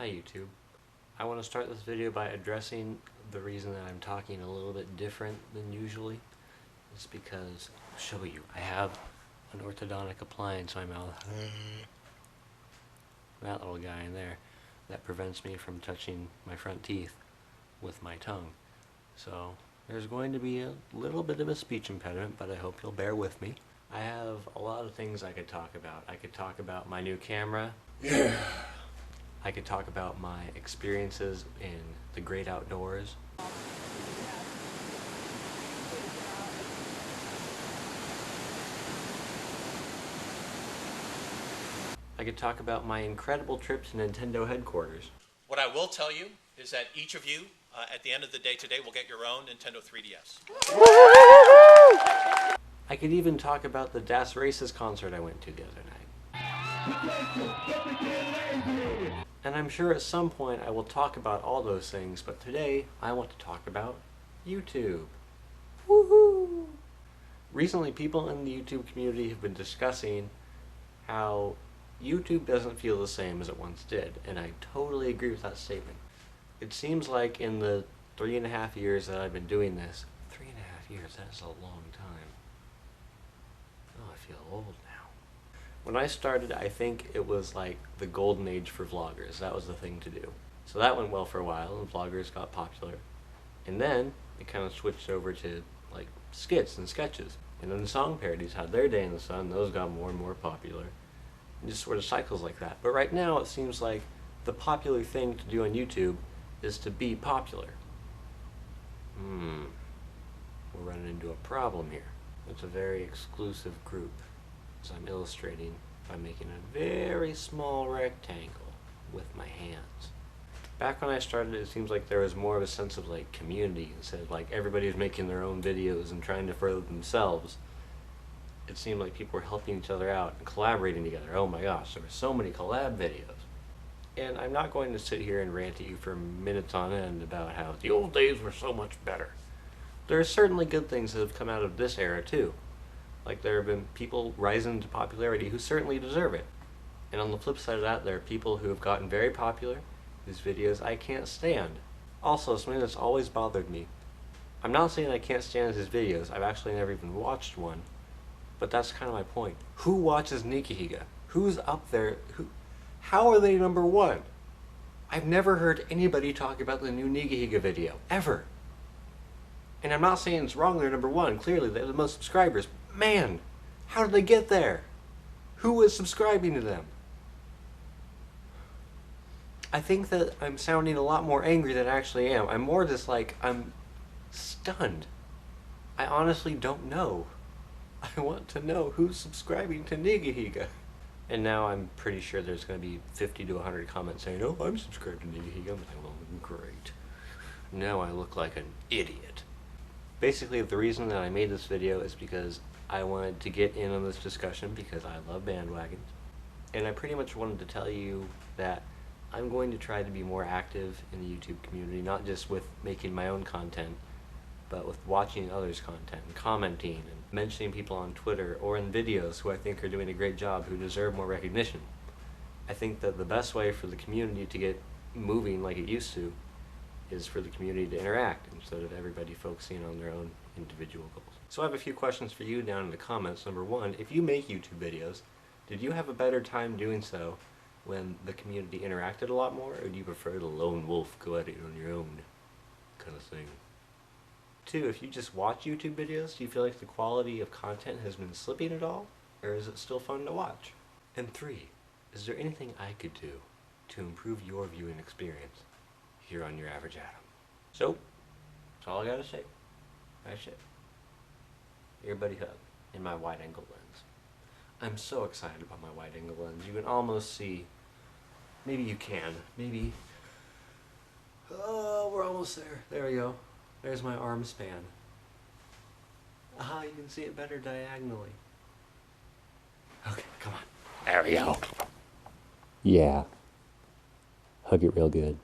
Hi YouTube. I want to start this video by addressing the reason that I'm talking a little bit different than usually. It's because, I'll show you, I have an orthodontic appliance in my mouth. That little guy in there that prevents me from touching my front teeth with my tongue. So there's going to be a little bit of a speech impediment, but I hope you'll bear with me. I have a lot of things I could talk about. I could talk about my new camera. Yeah. I could talk about my experiences in the great outdoors. I could talk about my incredible trip to Nintendo headquarters. What I will tell you is that each of you, at the end of the day today, will get your own Nintendo 3DS. I could even talk about the Das Races concert I went to the other night. And I'm sure at some point I will talk about all those things, but today I want to talk about YouTube. Woohoo! Recently, people in the YouTube community have been discussing how YouTube doesn't feel the same as it once did, and I totally agree with that statement. It seems like in the 3.5 years that I've been doing this, 3.5 years, that's a long time. Oh, I feel old now. When I started, I think it was like the golden age for vloggers. That was the thing to do. So that went well for a while, and vloggers got popular. And then it kind of switched over to like skits and sketches. And then song parodies had their day in the sun. Those got more and more popular. And just sort of cycles like that. But right now it seems like the popular thing to do on YouTube is to be popular. We're running into a problem here. It's a very exclusive group, as I'm illustrating by making a very small rectangle with my hands. Back when I started, it seems like there was more of a sense of like community instead of like everybody was making their own videos and trying to further themselves. It seemed like people were helping each other out and collaborating together. Oh my gosh, there were so many collab videos. And I'm not going to sit here and rant at you for minutes on end about how the old days were so much better. There are certainly good things that have come out of this era too. Like there have been people rising to popularity who certainly deserve it. And on the flip side of that, there are people who have gotten very popular, whose videos I can't stand. Also, something that's always bothered me. I'm not saying I can't stand his videos, I've actually never even watched one. But that's kind of my point. Who watches Nigahiga? Who's up there? How are they number one? I've never heard anybody talk about the new Nigahiga video, ever. And I'm not saying it's wrong they're number one. Clearly, they have the most subscribers. Man, how did they get there? Who was subscribing to them? I think that I'm sounding a lot more angry than I actually am. I'm more just like, I'm stunned. I honestly don't know. I want to know who's subscribing to Nigahiga. And now I'm pretty sure there's going to be 50 to 100 comments saying, oh, I'm subscribed to Nigahiga. I'm like, well, great. Now I look like an idiot. Basically, the reason that I made this video is because I wanted to get in on this discussion because I love bandwagons. And I pretty much wanted to tell you that I'm going to try to be more active in the YouTube community, not just with making my own content, but with watching others' content and commenting and mentioning people on Twitter or in videos who I think are doing a great job, who deserve more recognition. I think that the best way for the community to get moving like it used to is for the community to interact instead of everybody focusing on their own individual goals. So I have a few questions for you down in the comments. Number one, if you make YouTube videos, did you have a better time doing so when the community interacted a lot more, or do you prefer the lone wolf, go at it on your own kind of thing? Two, if you just watch YouTube videos, do you feel like the quality of content has been slipping at all, or is it still fun to watch? And three, is there anything I could do to improve your viewing experience here on Your Average Adam? So, that's all I gotta say. That's it. Your buddy Hub in my wide-angle lens. I'm so excited about my wide-angle lens. You can almost see, maybe you can, maybe, oh, we're almost there. There we go. There's my arm span. Ah, you can see it better diagonally. Okay, come on. There we go. Yeah. Hug it real good.